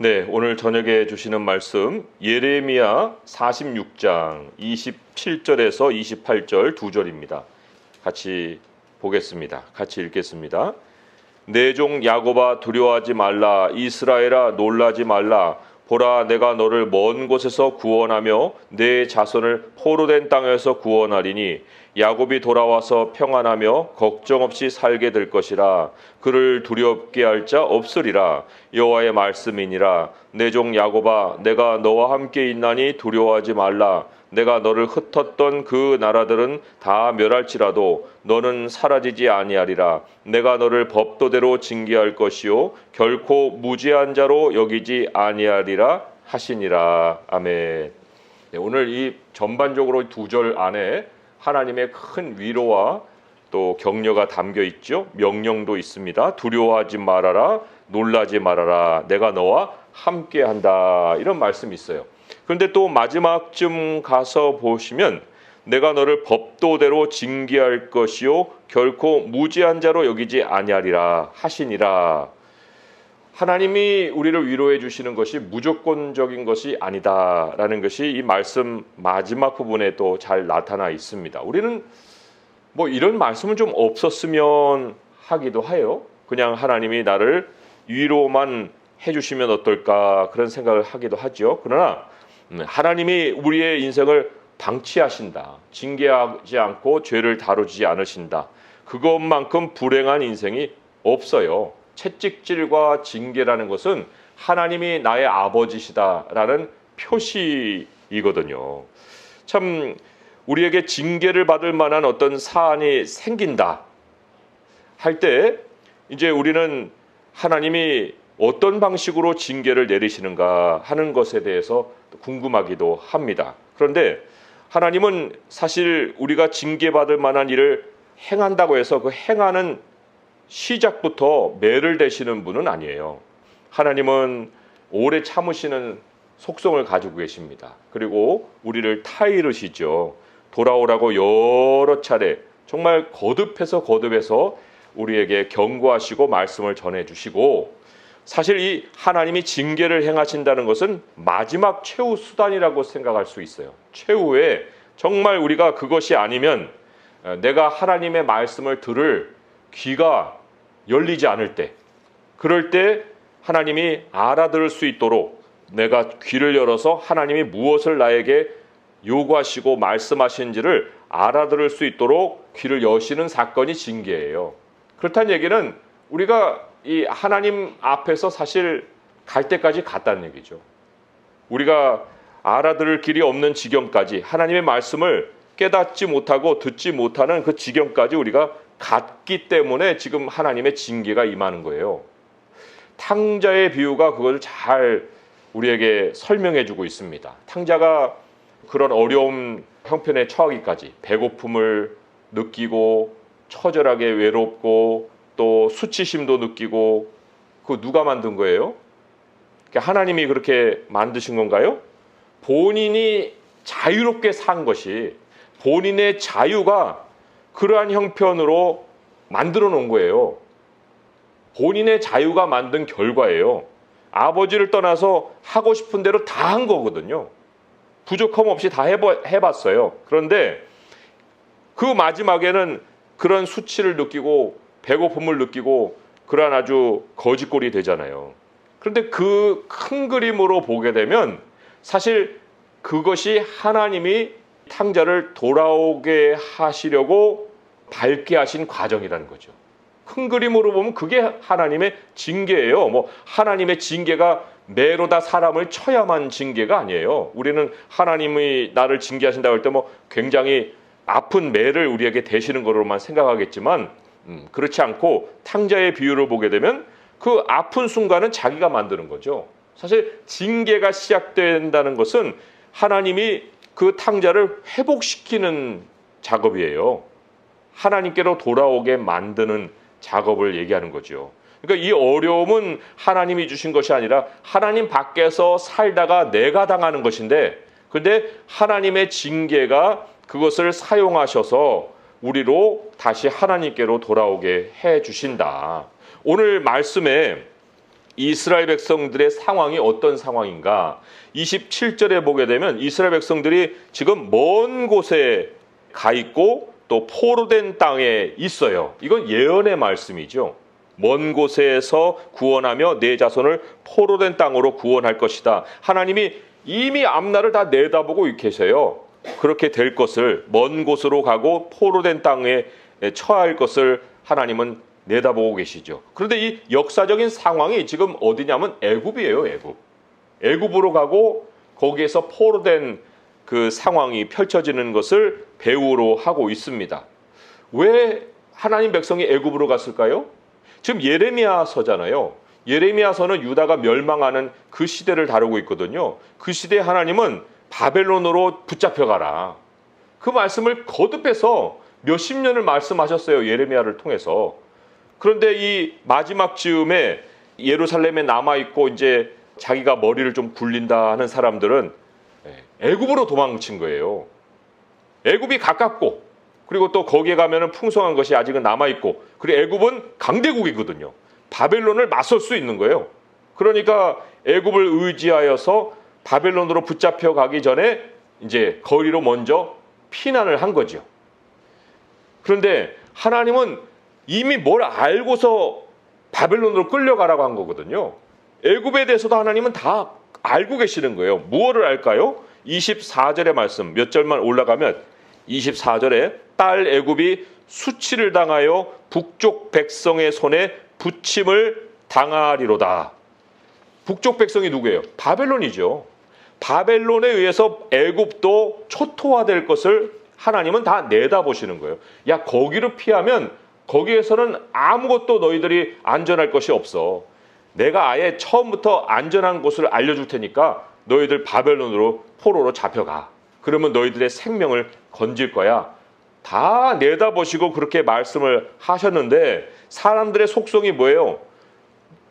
네, 오늘 저녁에 주시는 말씀 예레미야 46장 27절에서 28절 두 절입니다. 같이 보겠습니다. 같이 읽겠습니다. 내 종 야곱아 두려워하지 말라. 이스라엘아 놀라지 말라. 보라, 내가 너를 먼 곳에서 구원하며 내 자손을 포로된 땅에서 구원하리니 야곱이 돌아와서 평안하며 걱정 없이 살게 될 것이라. 그를 두렵게 할 자 없으리라. 여호와의 말씀이니라. 내 종 야곱아, 내가 너와 함께 있나니 두려워하지 말라. 내가 너를 흩었던 그 나라들은 다 멸할지라도 너는 사라지지 아니하리라. 내가 너를 법도대로 징계할 것이요 결코 무죄한 자로 여기지 아니하리라 하시니라. 아멘. 네, 오늘 이 전반적으로 두 절 안에 하나님의 큰 위로와 또 격려가 담겨 있죠. 명령도 있습니다. 두려워하지 말아라. 놀라지 말아라. 내가 너와 함께한다. 이런 말씀이 있어요. 그런데 또 마지막쯤 가서 보시면 내가 너를 법도대로 징계할 것이요 결코 무죄한 자로 여기지 아니하리라 하시니라. 하나님이 우리를 위로해 주시는 것이 무조건적인 것이 아니다라는 것이 이 말씀 마지막 부분에 또 잘 나타나 있습니다. 우리는 뭐 이런 말씀은 좀 없었으면 하기도 해요. 그냥 하나님이 나를 위로만 해주시면 어떨까 그런 생각을 하기도 하죠. 그러나 하나님이 우리의 인생을 방치하신다. 징계하지 않고 죄를 다루지 않으신다. 그것만큼 불행한 인생이 없어요. 채찍질과 징계라는 것은 하나님이 나의 아버지시다라는 표시이거든요. 참 우리에게 징계를 받을 만한 어떤 사안이 생긴다 할 때 이제 우리는 하나님이 어떤 방식으로 징계를 내리시는가 하는 것에 대해서 궁금하기도 합니다. 그런데 하나님은 사실 우리가 징계받을 만한 일을 행한다고 해서 그 행하는 시작부터 매를 대시는 분은 아니에요. 하나님은 오래 참으시는 속성을 가지고 계십니다. 그리고 우리를 타이르시죠. 돌아오라고 여러 차례 정말 거듭해서 우리에게 경고하시고 말씀을 전해주시고, 사실 이 하나님이 징계를 행하신다는 것은 마지막 최후 수단이라고 생각할 수 있어요. 최후에 정말 우리가 그것이 아니면 내가 하나님의 말씀을 들을 귀가 열리지 않을 때, 그럴 때 하나님이 알아들을 수 있도록 내가 귀를 열어서 하나님이 무엇을 나에게 요구하시고 말씀하시는지를 알아들을 수 있도록 귀를 여시는 사건이 징계예요. 그렇다는 얘기는 우리가 이 하나님 앞에서 사실 갈 때까지 갔다는 얘기죠. 우리가 알아들을 길이 없는 지경까지, 하나님의 말씀을 깨닫지 못하고 듣지 못하는 그 지경까지 우리가 갔기 때문에 지금 하나님의 징계가 임하는 거예요. 탕자의 비유가 그걸 잘 우리에게 설명해 주고 있습니다. 탕자가 그런 어려움 형편에 처하기까지 배고픔을 느끼고 처절하게 외롭고 또 수치심도 느끼고, 그거 누가 만든 거예요? 하나님이 그렇게 만드신 건가요? 본인이 자유롭게 산 것이, 본인의 자유가 그러한 형편으로 만들어 놓은 거예요. 본인의 자유가 만든 결과예요. 아버지를 떠나서 하고 싶은 대로 다 한 거거든요. 부족함 없이 다 해봤어요. 그런데 그 마지막에는 그런 수치를 느끼고 배고픔을 느끼고 그러한 아주 거지꼴이 되잖아요. 그런데 그 큰 그림으로 보게 되면 사실 그것이 하나님이 탕자를 돌아오게 하시려고 밟게 하신 과정이라는 거죠. 큰 그림으로 보면 그게 하나님의 징계예요. 뭐 하나님의 징계가 매로 다 사람을 쳐야만 징계가 아니에요. 우리는 하나님이 나를 징계하신다고 할 때 뭐 굉장히 아픈 매를 우리에게 대시는 거로만 생각하겠지만 그렇지 않고 탕자의 비유를 보게 되면 그 아픈 순간은 자기가 만드는 거죠. 사실 징계가 시작된다는 것은 하나님이 그 탕자를 회복시키는 작업이에요. 하나님께로 돌아오게 만드는 작업을 얘기하는 거죠. 그러니까 이 어려움은 하나님이 주신 것이 아니라 하나님 밖에서 살다가 내가 당하는 것인데, 근데 하나님의 징계가 그것을 사용하셔서 우리로 다시 하나님께로 돌아오게 해 주신다. 오늘 말씀에 이스라엘 백성들의 상황이 어떤 상황인가? 27절에 보게 되면 이스라엘 백성들이 지금 먼 곳에 가 있고 또 포로된 땅에 있어요. 이건 예언의 말씀이죠. 먼 곳에서 구원하며 내 자손을 포로된 땅으로 구원할 것이다. 하나님이 이미 앞날을 다 내다보고 계세요. 그렇게 될 것을, 먼 곳으로 가고 포로된 땅에 처할 것을 하나님은 내다보고 계시죠. 그런데 이 역사적인 상황이 지금 어디냐면 애굽이에요. 애굽으로 가고 거기에서 포로된 그 상황이 펼쳐지는 것을 배후로 하고 있습니다. 왜 하나님 백성이 애굽으로 갔을까요? 지금 예레미야서잖아요. 예레미야서는 유다가 멸망하는 그 시대를 다루고 있거든요. 그 시대에 하나님은 바벨론으로 붙잡혀가라. 그 말씀을 거듭해서 몇십 년을 말씀하셨어요. 예레미야를 통해서. 그런데 이 마지막 즈음에 예루살렘에 남아있고 이제 자기가 머리를 좀 굴린다 하는 사람들은 애굽으로 도망친 거예요. 애굽이 가깝고 그리고 또 거기에 가면은 풍성한 것이 아직은 남아있고 그리고 애굽은 강대국이거든요. 바벨론을 맞설 수 있는 거예요. 그러니까 애굽을 의지하여서 바벨론으로 붙잡혀 가기 전에 이제 거리로 먼저 피난을 한 거죠. 그런데 하나님은 이미 뭘 알고서 바벨론으로 끌려가라고 한 거거든요. 애굽에 대해서도 하나님은 다 알고 계시는 거예요. 무엇을 알까요? 24절의 말씀 몇 절만 올라가면 24절에 딸 애굽이 수치를 당하여 북쪽 백성의 손에 부침을 당하리로다. 북쪽 백성이 누구예요? 바벨론이죠. 바벨론에 의해서 애굽도 초토화될 것을 하나님은 다 내다보시는 거예요. 야, 거기를 피하면 거기에서는 아무것도 너희들이 안전할 것이 없어. 내가 아예 처음부터 안전한 곳을 알려줄 테니까 너희들 바벨론으로 포로로 잡혀가. 그러면 너희들의 생명을 건질 거야. 다 내다보시고 그렇게 말씀을 하셨는데 사람들의 속성이 뭐예요?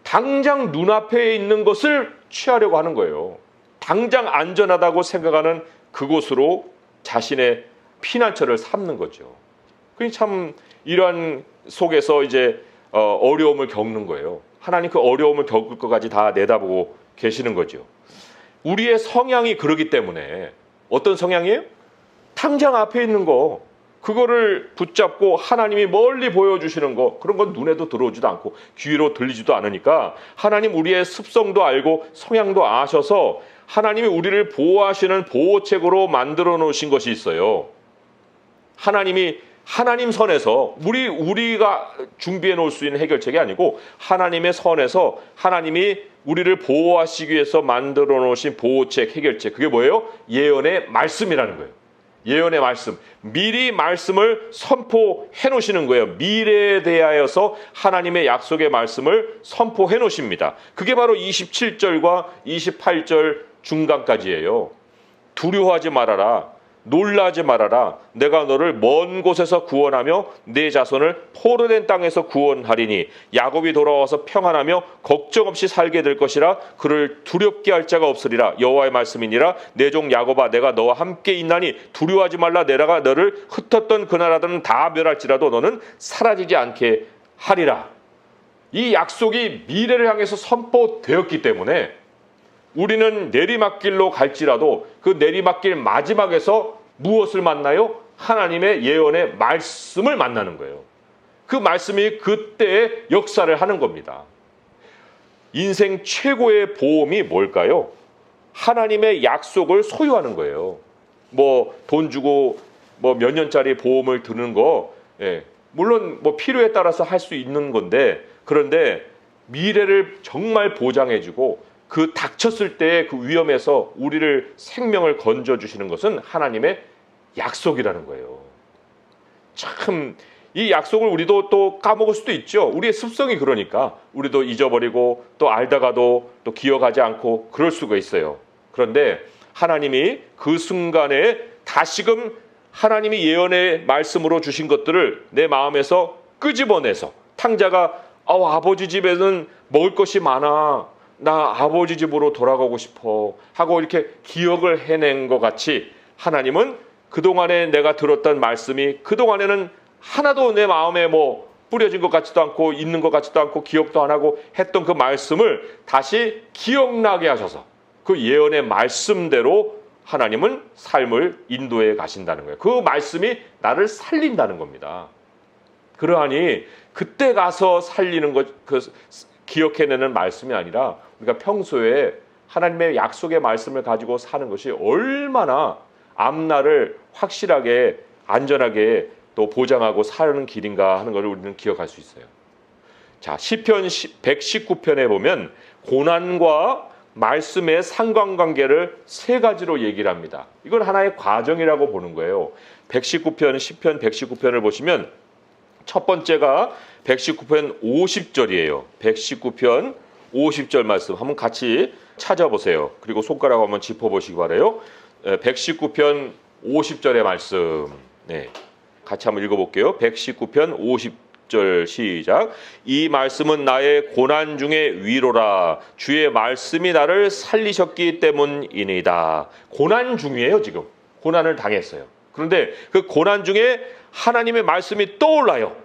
당장 눈앞에 있는 것을 취하려고 하는 거예요. 당장 안전하다고 생각하는 그곳으로 자신의 피난처를 삼는 거죠. 그게 참 이러한 속에서 이제 어려움을 겪는 거예요. 하나님 그 어려움을 겪을 것까지 다 내다보고 계시는 거죠. 우리의 성향이 그러기 때문에 어떤 성향이에요? 당장 앞에 있는 거 그거를 붙잡고 하나님이 멀리 보여주시는 거 그런 건 눈에도 들어오지도 않고 귀로 들리지도 않으니까 하나님 우리의 습성도 알고 성향도 아셔서 하나님이 우리를 보호하시는 보호책으로 만들어 놓으신 것이 있어요. 하나님이 하나님 선에서 우리가 준비해 놓을 수 있는 해결책이 아니고 하나님의 선에서 하나님이 우리를 보호하시기 위해서 만들어 놓으신 보호책, 해결책 그게 뭐예요? 예언의 말씀이라는 거예요. 예언의 말씀. 미리 말씀을 선포해 놓으시는 거예요. 미래에 대하여서 하나님의 약속의 말씀을 선포해 놓으십니다. 그게 바로 27절과 28절 중간까지예요. 두려워하지 말아라. 놀라지 말아라. 내가 너를 먼 곳에서 구원하며 내 자손을 포로된 땅에서 구원하리니 야곱이 돌아와서 평안하며 걱정 없이 살게 될 것이라. 그를 두렵게 할 자가 없으리라. 여호와의 말씀이니라. 내 종 야곱아 내가 너와 함께 있나니 두려워하지 말라. 내가 너를 흩었던 그 나라들은 다 멸할지라도 너는 사라지지 않게 하리라. 이 약속이 미래를 향해서 선포되었기 때문에 우리는 내리막길로 갈지라도 그 내리막길 마지막에서 무엇을 만나요? 하나님의 예언의 말씀을 만나는 거예요. 그 말씀이 그때의 역사를 하는 겁니다. 인생 최고의 보험이 뭘까요? 하나님의 약속을 소유하는 거예요. 뭐 돈 주고 뭐 몇 년짜리 보험을 드는 거 물론 뭐 필요에 따라서 할 수 있는 건데 그런데 미래를 정말 보장해주고 그 닥쳤을 때의 그 위험에서 우리를 생명을 건져주시는 것은 하나님의 약속이라는 거예요. 참 이 약속을 우리도 또 까먹을 수도 있죠. 우리의 습성이 그러니까 우리도 잊어버리고 또 알다가도 또 기억하지 않고 그럴 수가 있어요. 그런데 하나님이 그 순간에 다시금 하나님이 예언의 말씀으로 주신 것들을 내 마음에서 끄집어내서 탕자가 아버지 집에는 먹을 것이 많아. 나 아버지 집으로 돌아가고 싶어 하고 이렇게 기억을 해낸 것 같이 하나님은 그동안에 내가 들었던 말씀이 그동안에는 하나도 내 마음에 뭐 뿌려진 것 같지도 않고 있는 것 같지도 않고 기억도 안 하고 했던 그 말씀을 다시 기억나게 하셔서 그 예언의 말씀대로 하나님은 삶을 인도해 가신다는 거예요. 그 말씀이 나를 살린다는 겁니다. 그러하니 그때 가서 살리는 것, 그 기억해내는 말씀이 아니라 우리가 평소에 하나님의 약속의 말씀을 가지고 사는 것이 얼마나 앞날을 확실하게 안전하게 또 보장하고 사는 길인가 하는 것을 우리는 기억할 수 있어요. 자, 시편 119편에 보면 고난과 말씀의 상관관계를 세 가지로 얘기를 합니다. 이건 하나의 과정이라고 보는 거예요. 119편, 시편 119편을 보시면 첫 번째가 119편 50절이에요. 119편 50절 말씀 한번 같이 찾아보세요. 그리고 손가락 한번 짚어보시기 바라요. 119편 50절의 말씀. 네, 같이 한번 읽어볼게요. 119편 50절 시작. 이 말씀은 나의 고난 중에 위로라. 주의 말씀이 나를 살리셨기 때문이니이다. 고난 중이에요. 지금 고난을 당했어요. 그런데 그 고난 중에 하나님의 말씀이 떠올라요.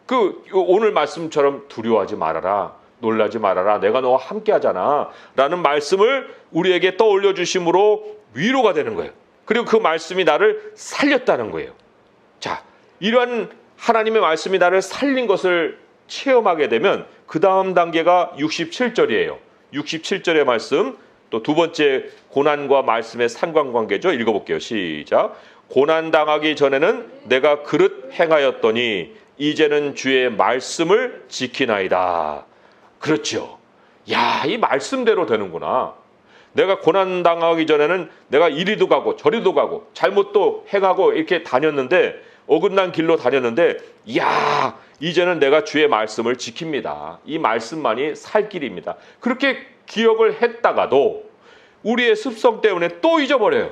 그 오늘 말씀처럼 두려워하지 말아라. 놀라지 말아라. 내가 너와 함께 하잖아. 라는 말씀을 우리에게 떠올려 주심으로 위로가 되는 거예요. 그리고 그 말씀이 나를 살렸다는 거예요. 자, 이러한 하나님의 말씀이 나를 살린 것을 체험하게 되면 그 다음 단계가 67절이에요. 67절의 말씀, 또 두 번째 고난과 말씀의 상관관계죠. 읽어볼게요. 시작. 고난당하기 전에는 내가 그릇 행하였더니 이제는 주의 말씀을 지키나이다. 그렇죠. 야, 이 말씀대로 되는구나. 내가 고난당하기 전에는 내가 이리도 가고 저리도 가고 잘못도 행하고 이렇게 다녔는데 어긋난 길로 다녔는데 야, 이제는 내가 주의 말씀을 지킵니다. 이 말씀만이 살 길입니다. 그렇게 기억을 했다가도 우리의 습성 때문에 또 잊어버려요.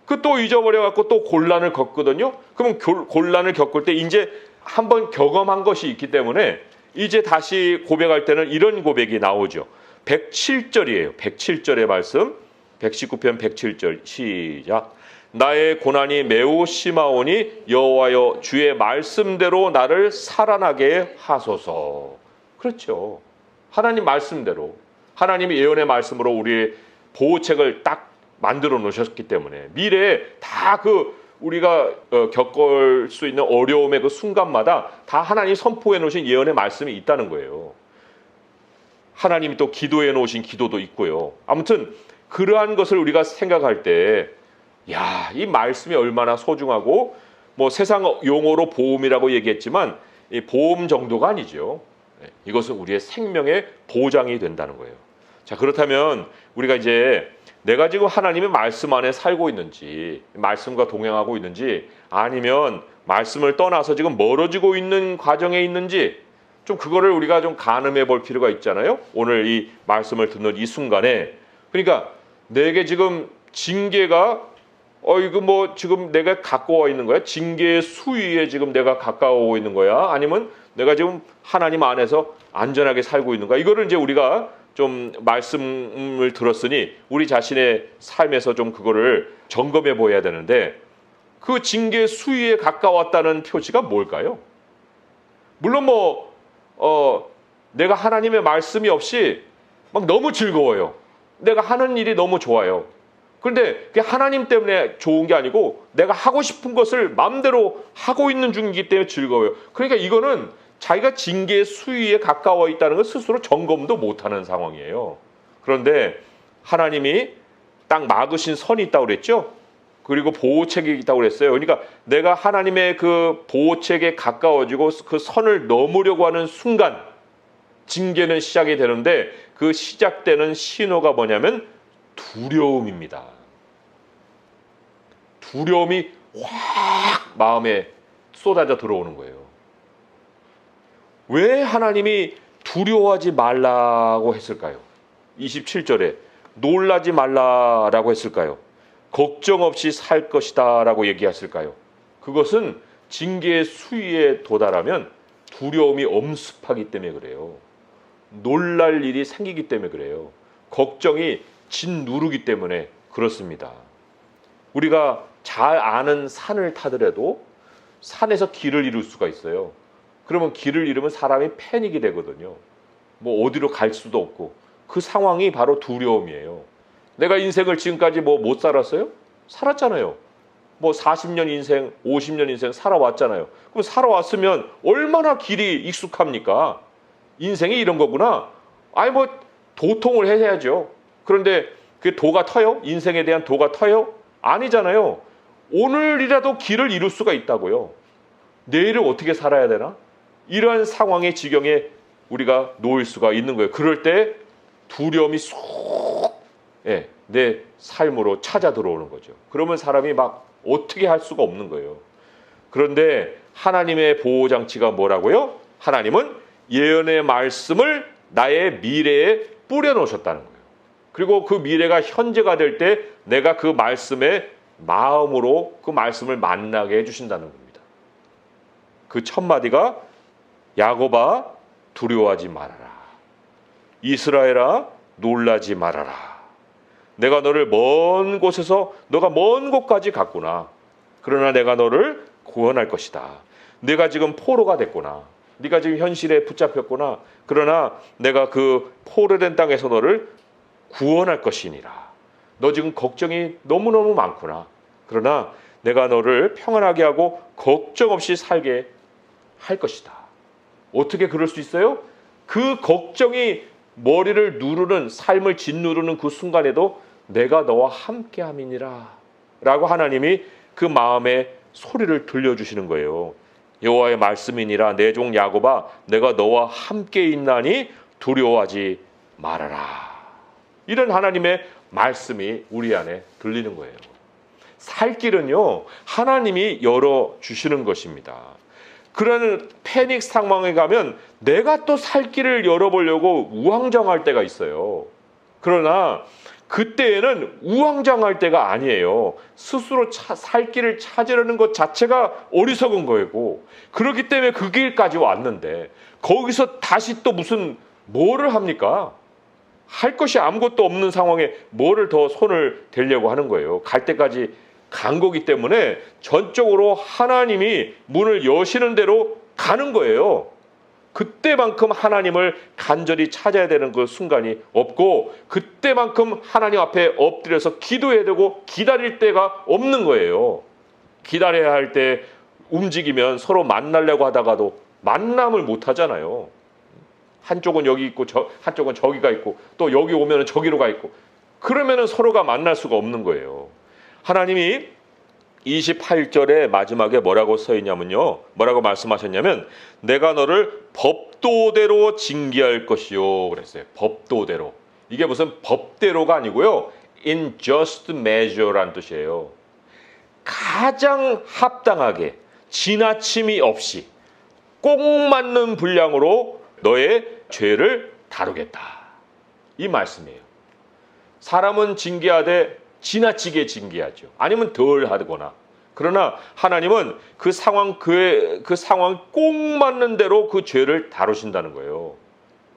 그 또 잊어버려갖고 또 곤란을 겪거든요. 그러면 곤란을 겪을 때 이제 한번 경험한 것이 있기 때문에 이제 다시 고백할 때는 이런 고백이 나오죠. 107절이에요. 107절의 말씀. 119편 107절 시작. 나의 고난이 매우 심하오니 여호와여 주의 말씀대로 나를 살아나게 하소서. 그렇죠. 하나님 말씀대로 하나님이 예언의 말씀으로 우리의 보호책을 딱 만들어 놓으셨기 때문에 미래에 다 우리가 겪을 수 있는 어려움의 그 순간마다 다 하나님이 선포해 놓으신 예언의 말씀이 있다는 거예요. 하나님이 또 기도해 놓으신 기도도 있고요. 아무튼 그러한 것을 우리가 생각할 때 야, 이 말씀이 얼마나 소중하고 뭐 세상 용어로 보험이라고 얘기했지만 이 보험 정도가 아니죠. 이것은 우리의 생명의 보장이 된다는 거예요. 자, 그렇다면 우리가 이제 내가 지금 하나님의 말씀 안에 살고 있는지 말씀과 동행하고 있는지 아니면 말씀을 떠나서 지금 멀어지고 있는 과정에 있는지 좀 그거를 우리가 좀 가늠해 볼 필요가 있잖아요. 오늘 이 말씀을 듣는 이 순간에 그러니까 내게 지금 징계가 이거 뭐 지금 내가 가까워 있는 거야? 징계의 수위에 지금 내가 가까워 있는 거야? 아니면 내가 지금 하나님 안에서 안전하게 살고 있는 거야? 이거를 이제 우리가 좀 말씀을 들었으니 우리 자신의 삶에서 좀 그거를 점검해 보아야 되는데 그 징계 수위에 가까웠다는 표시가 뭘까요? 물론 내가 하나님의 말씀이 없이 막 너무 즐거워요. 내가 하는 일이 너무 좋아요. 그런데 그게 하나님 때문에 좋은 게 아니고 내가 하고 싶은 것을 마음대로 하고 있는 중이기 때문에 즐거워요. 그러니까 이거는 자기가 징계의 수위에 가까워 있다는 걸 스스로 점검도 못하는 상황이에요. 그런데 하나님이 딱 막으신 선이 있다고 그랬죠. 그리고 보호책이 있다고 그랬어요. 그러니까 내가 하나님의 그 보호책에 가까워지고 그 선을 넘으려고 하는 순간 징계는 시작이 되는데 그 시작되는 신호가 뭐냐면 두려움입니다. 두려움이 확 마음에 쏟아져 들어오는 거예요. 왜 하나님이 두려워하지 말라고 했을까요? 27절에 놀라지 말라라고 했을까요? 걱정 없이 살 것이다 라고 얘기했을까요? 그것은 징계의 수위에 도달하면 두려움이 엄습하기 때문에 그래요. 놀랄 일이 생기기 때문에 그래요. 걱정이 짓누르기 때문에 그렇습니다. 우리가 잘 아는 산을 타더라도 산에서 길을 잃을 수가 있어요. 그러면 길을 잃으면 사람이 패닉이 되거든요. 뭐 어디로 갈 수도 없고. 그 상황이 바로 두려움이에요. 내가 인생을 지금까지 뭐 못 살았어요? 살았잖아요. 뭐 40년 인생, 50년 인생 살아왔잖아요. 그럼 살아왔으면 얼마나 길이 익숙합니까? 인생이 이런 거구나. 아니 뭐 도통을 해야죠. 그런데 그 도가 터요? 인생에 대한 도가 터요? 아니잖아요. 오늘이라도 길을 잃을 수가 있다고요. 내일을 어떻게 살아야 되나? 이러한 상황의 지경에 우리가 놓일 수가 있는 거예요. 그럴 때 두려움이 쏙 내 삶으로 찾아 들어오는 거죠. 그러면 사람이 막 어떻게 할 수가 없는 거예요. 그런데 하나님의 보호장치가 뭐라고요? 하나님은 예언의 말씀을 나의 미래에 뿌려놓으셨다는 거예요. 그리고 그 미래가 현재가 될 때 내가 그 말씀의 마음으로 그 말씀을 만나게 해주신다는 겁니다. 그 첫 마디가 야곱아 두려워하지 말아라. 이스라엘아 놀라지 말아라. 내가 너를 먼 곳에서 너가 먼 곳까지 갔구나. 그러나 내가 너를 구원할 것이다. 네가 지금 포로가 됐구나. 네가 지금 현실에 붙잡혔구나. 그러나 내가 그 포로된 땅에서 너를 구원할 것이니라. 너 지금 걱정이 너무너무 많구나. 그러나 내가 너를 평안하게 하고 걱정 없이 살게 할 것이다. 어떻게 그럴 수 있어요? 그 걱정이 머리를 누르는, 삶을 짓누르는 그 순간에도 내가 너와 함께함이니라 라고 하나님이 그 마음의 소리를 들려주시는 거예요. 여호와의 말씀이니라. 내 종 야곱아 내가 너와 함께 있나니 두려워하지 말아라. 이런 하나님의 말씀이 우리 안에 들리는 거예요. 살 길은요 하나님이 열어주시는 것입니다. 그런 패닉 상황에 가면 내가 또 살 길을 열어보려고 우왕좌왕할 때가 있어요. 그러나 그때에는 우왕좌왕할 때가 아니에요. 스스로 살 길을 찾으려는 것 자체가 어리석은 거고, 그렇기 때문에 그 길까지 왔는데 거기서 다시 또 뭐를 합니까? 할 것이 아무것도 없는 상황에 뭐를 더 손을 대려고 하는 거예요. 갈 때까지 간 거기 때문에 전적으로 하나님이 문을 여시는 대로 가는 거예요. 그때만큼 하나님을 간절히 찾아야 되는 그 순간이 없고, 그때만큼 하나님 앞에 엎드려서 기도해야 되고 기다릴 때가 없는 거예요. 기다려야 할 때 움직이면 서로 만나려고 하다가도 만남을 못 하잖아요. 한쪽은 여기 있고 한쪽은 저기가 있고 또 여기 오면 저기로 가 있고, 그러면 서로가 만날 수가 없는 거예요. 하나님이 28절에 마지막에 뭐라고 써 있냐면요, 뭐라고 말씀하셨냐면 내가 너를 법도대로 징계할 것이요 그랬어요. 법도대로. 이게 무슨 법대로가 아니고요, in just measure란 뜻이에요. 가장 합당하게 지나침이 없이 꼭 맞는 분량으로 너의 죄를 다루겠다, 이 말씀이에요. 사람은 징계하되 지나치게 징계하죠. 아니면 덜 하거나. 그러나 하나님은 그 상황 꼭 맞는 대로 그 죄를 다루신다는 거예요.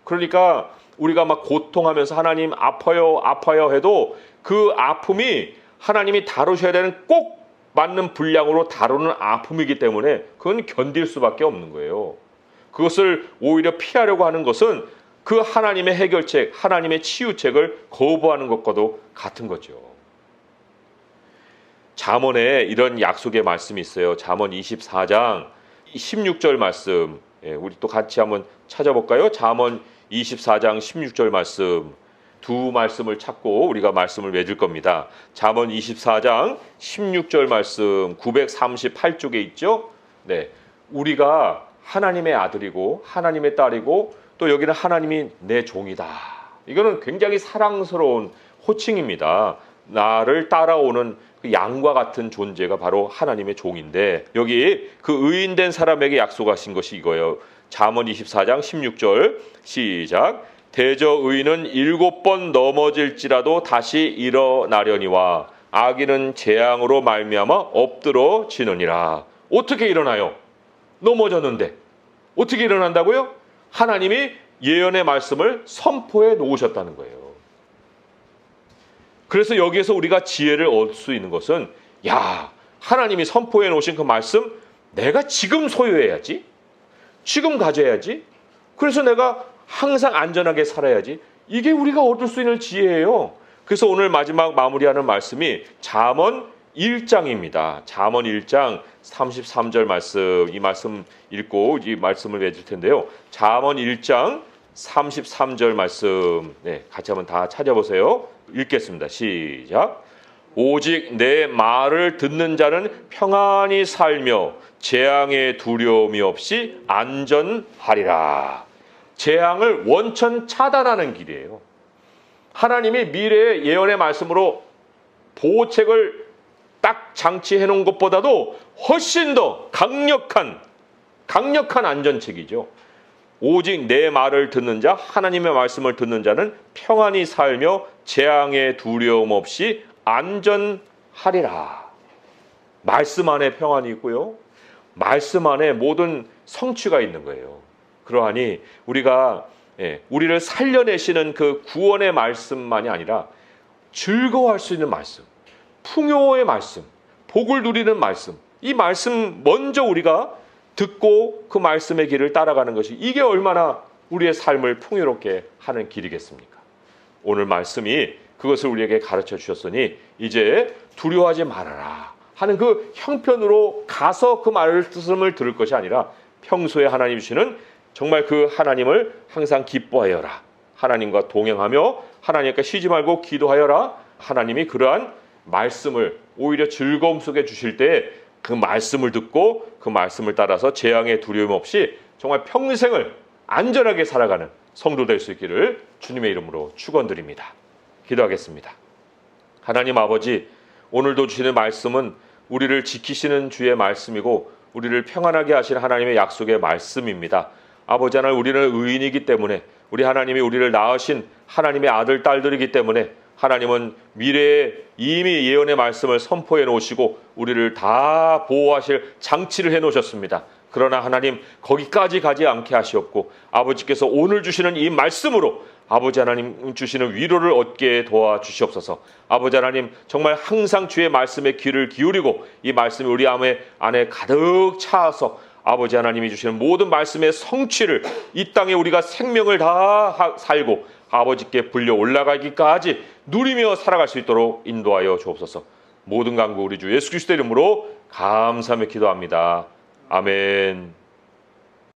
그러니까 우리가 막 고통하면서 하나님 아파요 해도 그 아픔이 하나님이 다루셔야 되는 꼭 맞는 분량으로 다루는 아픔이기 때문에 그건 견딜 수밖에 없는 거예요. 그것을 오히려 피하려고 하는 것은 그 하나님의 해결책, 하나님의 치유책을 거부하는 것과도 같은 거죠. 잠언에 이런 약속의 말씀이 있어요. 잠언 24장 16절 말씀. 우리 또 같이 한번 찾아볼까요? 잠언 24장 16절 말씀. 두 말씀을 찾고 우리가 말씀을 맺을 겁니다. 잠언 24장 16절 말씀 938쪽에 있죠. 네, 우리가 하나님의 아들이고 하나님의 딸이고 또 여기는 하나님이 내 종이다. 이거는 굉장히 사랑스러운 호칭입니다. 나를 따라오는 그 양과 같은 존재가 바로 하나님의 종인데, 여기 그 의인된 사람에게 약속하신 것이 이거예요. 잠언 24장 16절 시작. 대저 의인은 7번 넘어질지라도 다시 일어나려니와 악인은 재앙으로 말미암아 엎드러지느니라. 어떻게 일어나요? 넘어졌는데 어떻게 일어난다고요? 하나님이 예언의 말씀을 선포해 놓으셨다는 거예요. 그래서 여기에서 우리가 지혜를 얻을 수 있는 것은, 하나님이 선포해 놓으신 그 말씀 내가 지금 소유해야지. 지금 가져야지. 그래서 내가 항상 안전하게 살아야지. 이게 우리가 얻을 수 있는 지혜예요. 그래서 오늘 마지막 마무리하는 말씀이 잠언 1장입니다. 잠언 1장 33절 말씀, 이 말씀 읽고 이 말씀을 맺을 텐데요. 잠언 1장 33절 말씀, 같이 한번 다 찾아보세요. 읽겠습니다. 시작. 오직 내 말을 듣는 자는 평안히 살며 재앙의 두려움이 없이 안전하리라. 재앙을 원천 차단하는 길이에요. 하나님이 미래의 예언의 말씀으로 보호책을 딱 장치해 놓은 것보다도 훨씬 더 강력한 안전책이죠. 오직 내 말을 듣는 자, 하나님의 말씀을 듣는 자는 평안히 살며 재앙의 두려움 없이 안전하리라. 말씀 안에 평안이 있고요. 말씀 안에 모든 성취가 있는 거예요. 그러하니 우리가 우리를 살려내시는 그 구원의 말씀만이 아니라 즐거워할 수 있는 말씀, 풍요의 말씀, 복을 누리는 말씀, 이 말씀 먼저 우리가 듣고 그 말씀의 길을 따라가는 것이 이게 얼마나 우리의 삶을 풍요롭게 하는 길이겠습니까? 오늘 말씀이 그것을 우리에게 가르쳐 주셨으니 이제 두려워하지 말아라 하는 그 형편으로 가서 그 말씀을 들을 것이 아니라 평소에 하나님 주시는 정말 그 하나님을 항상 기뻐하여라. 하나님과 동행하며 하나님께 쉬지 말고 기도하여라. 하나님이 그러한 말씀을 오히려 즐거움 속에 주실 때 그 말씀을 듣고 그 말씀을 따라서 재앙의 두려움 없이 정말 평생을 안전하게 살아가는 성도 될 수 있기를 주님의 이름으로 축원드립니다. 기도하겠습니다. 하나님 아버지, 오늘도 주시는 말씀은 우리를 지키시는 주의 말씀이고 우리를 평안하게 하시는 하나님의 약속의 말씀입니다. 아버지 하나님, 우리는 의인이기 때문에 우리 하나님이 우리를 낳으신 하나님의 아들, 딸들이기 때문에 하나님은 미래에 이미 예언의 말씀을 선포해 놓으시고 우리를 다 보호하실 장치를 해 놓으셨습니다. 그러나 하나님, 거기까지 가지 않게 하시옵고 아버지께서 오늘 주시는 이 말씀으로 아버지 하나님 주시는 위로를 얻게 도와주시옵소서. 아버지 하나님, 정말 항상 주의 말씀에 귀를 기울이고 이 말씀이 우리 안에 가득 차서 아버지 하나님이 주시는 모든 말씀의 성취를 이 땅에 우리가 생명을 다 살고 아버지께 불려 올라가기까지 누리며 살아갈 수 있도록 인도하여 주옵소서. 모든 간구 우리 주 예수 그리스도의 이름으로 감사하며 기도합니다. 아멘.